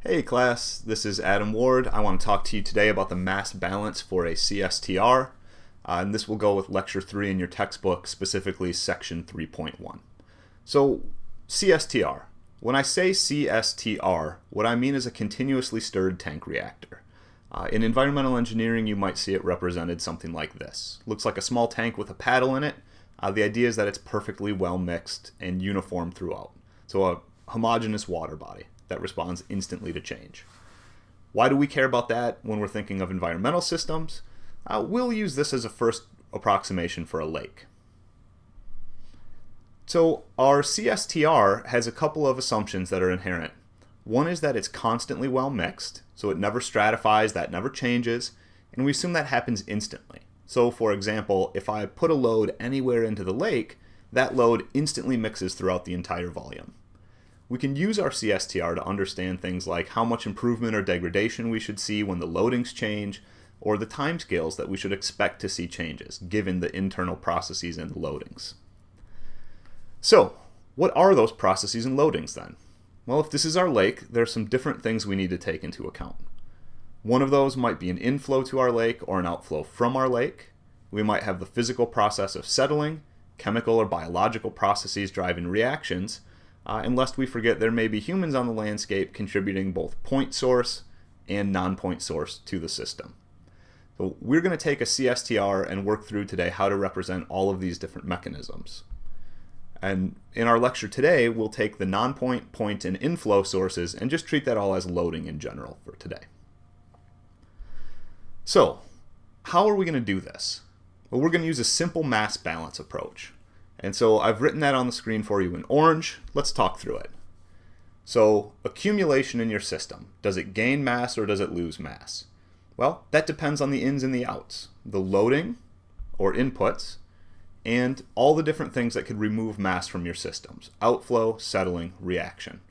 Hey class, this is Adam Ward. I want to talk to you today about the mass balance for a CSTR, and this will go with Lecture 3 in your textbook, specifically Section 3.1. So, CSTR. When I say CSTR, what I mean is a continuously stirred tank reactor. In environmental engineering, you might see it represented something like this. Looks like a small tank with a paddle in it. The idea is that it's perfectly well mixed and uniform throughout. So a homogeneous water body that responds instantly to change. Why do we care about that when we're thinking of environmental systems? We'll use this as a first approximation for a lake. So our CSTR has a couple of assumptions that are inherent. One is that it's constantly well mixed, so it never stratifies, that never changes, and we assume that happens instantly. So for example, if I put a load anywhere into the lake, that load instantly mixes throughout the entire volume. We can use our CSTR to understand things like how much improvement or degradation we should see when the loadings change, or the timescales that we should expect to see changes, given the internal processes and loadings. So, what are those processes and loadings then? Well, if this is our lake, there are some different things we need to take into account. One of those might be an inflow to our lake or an outflow from our lake. We might have the physical process of settling, chemical or biological processes driving reactions, and lest we forget there may be humans on the landscape contributing both point source and non-point source to the system. So we're going to take a CSTR and work through today how to represent all of these different mechanisms. And in our lecture today, we'll take the non-point, point, and inflow sources and just treat that all as loading in general for today. So, how are we going to do this? Well, we're going to use a simple mass balance approach. And so I've written that on the screen for you in orange. Let's talk through it. So, accumulation in your system. Does it gain mass or does it lose mass? Well, that depends on the ins and the outs, the loading or inputs, and all the different things that could remove mass from your systems. Outflow, settling, reaction.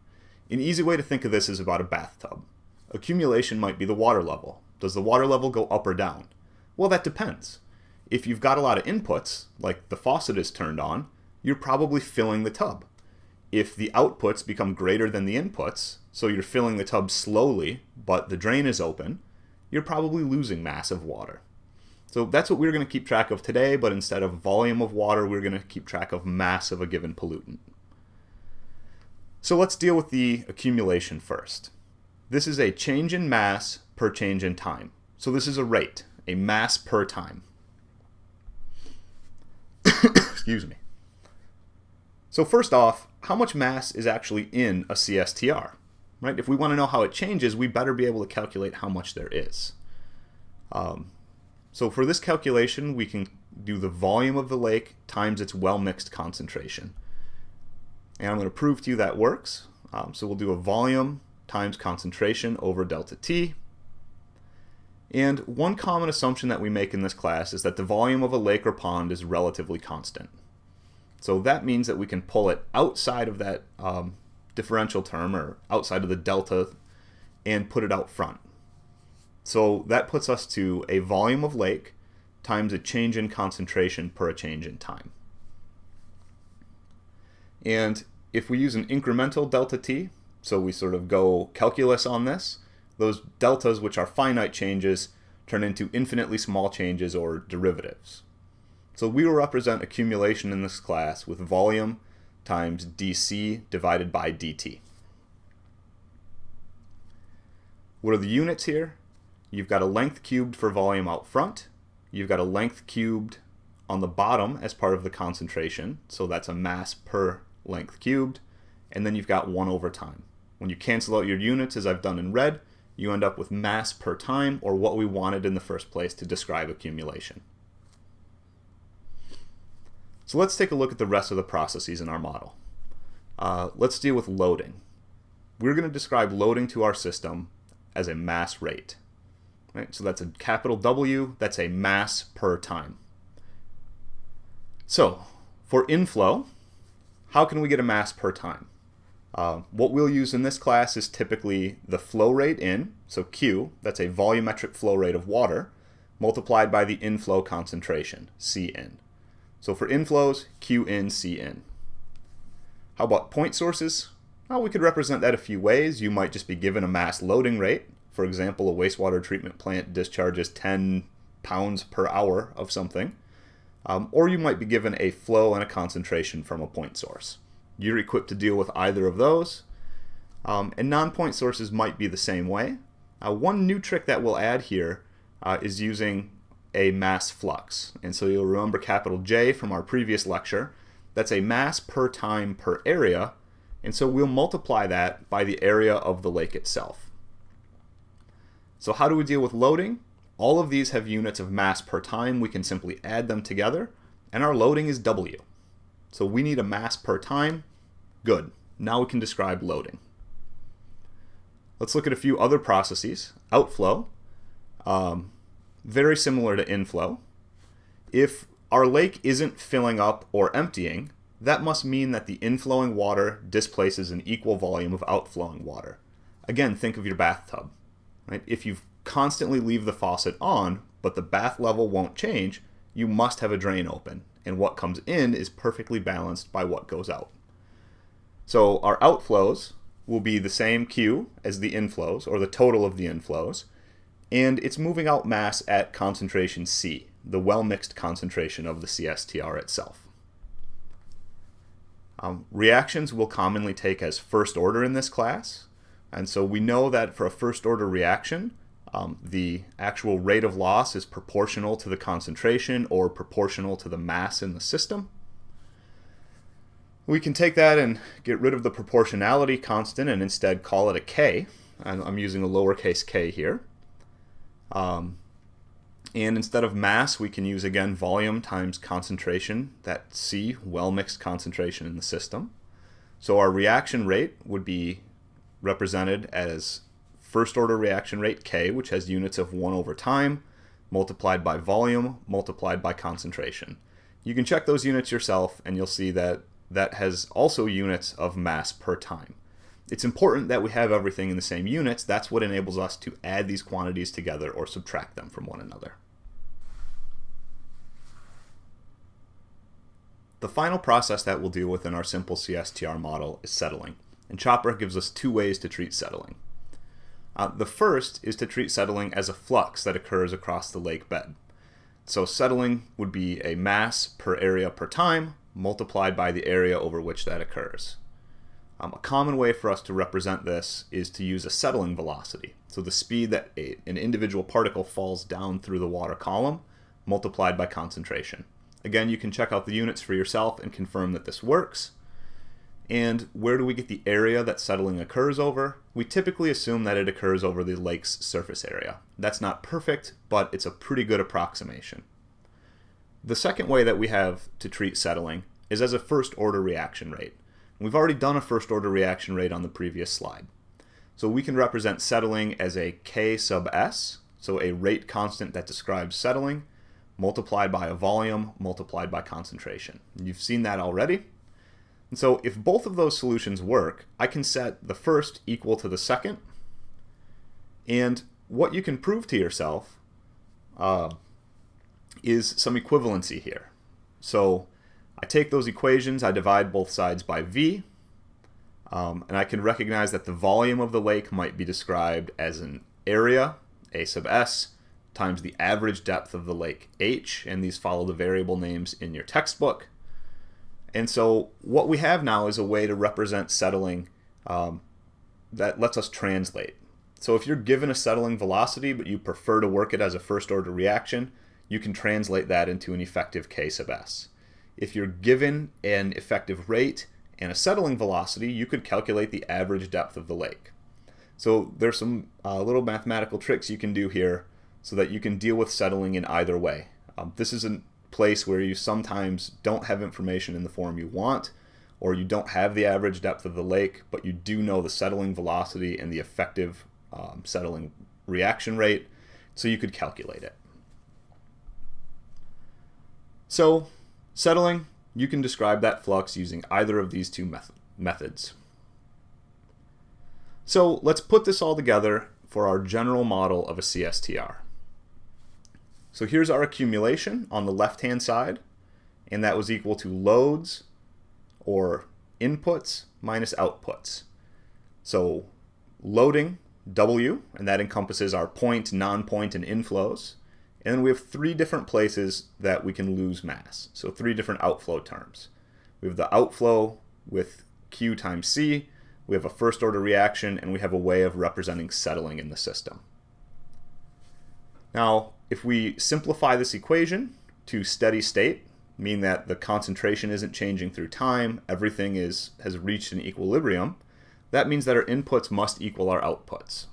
An easy way to think of this is about a bathtub. Accumulation might be the water level. Does the water level go up or down? Well, that depends. If you've got a lot of inputs, like the faucet is turned on, you're probably filling the tub. If the outputs become greater than the inputs, so you're filling the tub slowly, but the drain is open, you're probably losing mass of water. So that's what we're going to keep track of today, but instead of volume of water, we're going to keep track of mass of a given pollutant. So let's deal with the accumulation first. This is a change in mass per change in time. So this is a rate, a mass per time. Excuse me. So first off, how much mass is actually in a CSTR? Right? If we want to know how it changes, we better be able to calculate how much there is. So for this calculation, we can do the volume of the lake times its well-mixed concentration. And I'm going to prove to you that works. So we'll do a volume times concentration over delta T. And one common assumption that we make in this class is that the volume of a lake or pond is relatively constant. So that means that we can pull it outside of that differential term, or outside of the delta, and put it out front. So that puts us to a volume of lake times a change in concentration per a change in time. And if we use an incremental delta T, so we sort of go calculus on this, those deltas, which are finite changes, turn into infinitely small changes or derivatives. So we will represent accumulation in this class with volume times dc divided by dt. What are the units here? You've got a length cubed for volume out front. You've got a length cubed on the bottom as part of the concentration, so that's a mass per length cubed. And then you've got 1 over time. When you cancel out your units, as I've done in red, you end up with mass per time, or what we wanted in the first place to describe accumulation. So let's take a look at the rest of the processes in our model. Let's deal with loading. We're going to describe loading to our system as a mass rate. Right? So that's a capital W, that's a mass per time. So for inflow, how can we get a mass per time? What we'll use in this class is typically the flow rate in, so Q, that's a volumetric flow rate of water, multiplied by the inflow concentration, C in. So for inflows, Q in, C in. How about point sources? Well, we could represent that a few ways. You might just be given a mass loading rate. For example, a wastewater treatment plant discharges 10 pounds per hour of something. Or you might be given a flow and a concentration from a point source. You're equipped to deal with either of those. And non-point sources might be the same way. One new trick that we'll add here is using a mass flux. And so you'll remember capital J from our previous lecture. That's a mass per time per area. And so we'll multiply that by the area of the lake itself. So how do we deal with loading? All of these have units of mass per time. We can simply add them together, and our loading is W. So we need a mass per time. Good. Now we can describe loading. Let's look at a few other processes. Outflow, very similar to inflow. If our lake isn't filling up or emptying, that must mean that the inflowing water displaces an equal volume of outflowing water. Again, think of your bathtub. Right? If you constantly leave the faucet on, but the bath level won't change, you must have a drain open, and what comes in is perfectly balanced by what goes out. So our outflows will be the same Q as the inflows, or the total of the inflows, and it's moving out mass at concentration C, the well-mixed concentration of the CSTR itself. Reactions we'll commonly take as first order in this class, and so we know that for a first order reaction, the actual rate of loss is proportional to the concentration or proportional to the mass in the system. We can take that and get rid of the proportionality constant and instead call it a K. And I'm using a lowercase k here. And instead of mass, we can use again volume times concentration, that C, well-mixed concentration in the system. So our reaction rate would be represented as first order reaction rate K, which has units of 1 over time, multiplied by volume, multiplied by concentration. You can check those units yourself, and you'll see that that has also units of mass per time. It's important that we have everything in the same units. That's what enables us to add these quantities together or subtract them from one another. The final process that we'll deal with in our simple CSTR model is settling. And Chopra gives us two ways to treat settling. The first is to treat settling as a flux that occurs across the lake bed. So settling would be a mass per area per time multiplied by the area over which that occurs. A common way for us to represent this is to use a settling velocity. So the speed that an individual particle falls down through the water column multiplied by concentration. Again, you can check out the units for yourself and confirm that this works. And where do we get the area that settling occurs over? We typically assume that it occurs over the lake's surface area. That's not perfect, but it's a pretty good approximation. The second way that we have to treat settling is as a first order reaction rate. We've already done a first order reaction rate on the previous slide. So we can represent settling as a K sub S, so a rate constant that describes settling, multiplied by a volume, multiplied by concentration. You've seen that already. And so if both of those solutions work, I can set the first equal to the second. And what you can prove to yourself is some equivalency here. So I take those equations, I divide both sides by V, and I can recognize that the volume of the lake might be described as an area, A sub S, times the average depth of the lake, H, and these follow the variable names in your textbook. And so what we have now is a way to represent settling that lets us translate. So if you're given a settling velocity, but you prefer to work it as a first order reaction, you can translate that into an effective K sub S. If you're given an effective rate and a settling velocity, you could calculate the average depth of the lake. So there's some little mathematical tricks you can do here so that you can deal with settling in either way. This is a place where you sometimes don't have information in the form you want, or you don't have the average depth of the lake, but you do know the settling velocity and the effective settling reaction rate, so you could calculate it. So settling, you can describe that flux using either of these two methods. So let's put this all together for our general model of a CSTR. So here's our accumulation on the left-hand side, and that was equal to loads, or inputs, minus outputs. So loading, W, and that encompasses our point, non-point, and inflows. And then we have three different places that we can lose mass. So three different outflow terms. We have the outflow with Q times C, we have a first order reaction, and we have a way of representing settling in the system. Now, if we simplify this equation to steady state, meaning that the concentration isn't changing through time, everything has reached an equilibrium, that means that our inputs must equal our outputs.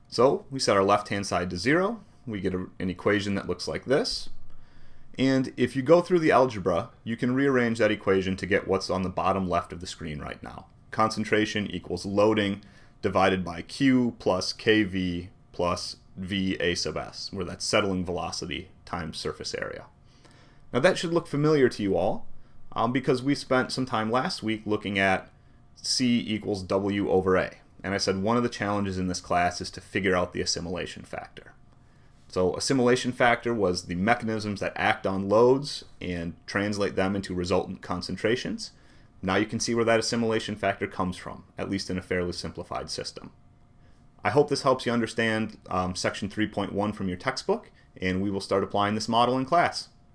So we set our left-hand side to 0. We get an equation that looks like this. And if you go through the algebra, you can rearrange that equation to get what's on the bottom left of the screen right now. Concentration equals loading divided by Q plus KV plus V A sub S, where that's settling velocity times surface area. Now that should look familiar to you all because we spent some time last week looking at C equals W over A. And I said one of the challenges in this class is to figure out the assimilation factor. So assimilation factor was the mechanisms that act on loads and translate them into resultant concentrations. Now you can see where that assimilation factor comes from, at least in a fairly simplified system. I hope this helps you understand section 3.1 from your textbook, and we will start applying this model in class.